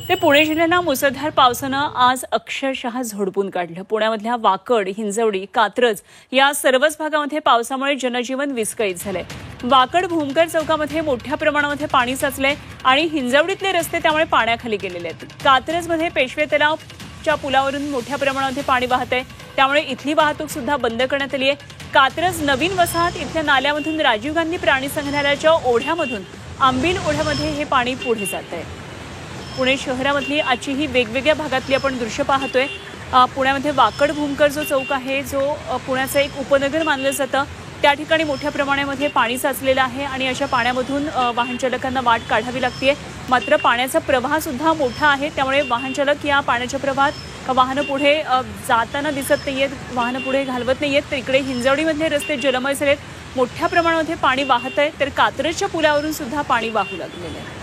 ते पुणे जिल्ह्याला मुसळधार पावसानं आज अक्षरशः झोडपून काढलं। पुण्यामधल्या वाकड, हिंजवडी, कात्रज या सर्वच भागामध्ये पावसामुळे जनजीवन विस्कळीत झालंय। वाकड भूमकर चौकामध्ये मोठ्या प्रमाणामध्ये पाणी साचलंय आणि हिंजवडीतले रस्ते त्यामुळे पाण्याखाली गेलेले आहेत। कात्रजमध्ये पेशवे तलावच्या पुलावरून मोठ्या प्रमाणामध्ये पाणी वाहतंय, त्यामुळे इथली वाहतूक सुद्धा बंद करण्यात आली आहे। कात्रज नवीन वसाहत इथल्या नाल्यामधून राजीव गांधी प्राणी संग्रहालयाच्या ओढ्यामधून आंबील ओढ्यामध्ये हे पाणी पुढे जातंय। पुणे शहरामधली आजची ही वेगवेगळ्या भागातली आपण दृश्य पाहतोय। पुण्यामध्ये वाकड भूमकर जो चौक आहे, जो पुण्याचं एक उपनगर मानलं जातं, त्या ठिकाणी मोठ्या प्रमाणामध्ये पाणी साचलेलं आहे आणि अशा पाण्यामधून वाहन चालकांना वाट काढावी लागते। मात्र पाण्याचा प्रवाह सुद्धा मोठा आहे, त्यामुळे वाहन चालक या पाण्याच्या प्रवाहात वाहनं पुढे जाताना दिसत नाहीयेत, वाहनं पुढे घालवत नाहीयेत। तर इकडे हिंजवडीमधले रस्ते जलमय झालेत, मोठ्या प्रमाणामध्ये पाणी वाहत आहे, तर कात्रजच्या पुलावरून सुद्धा पाणी वाहू लागलेलं आहे।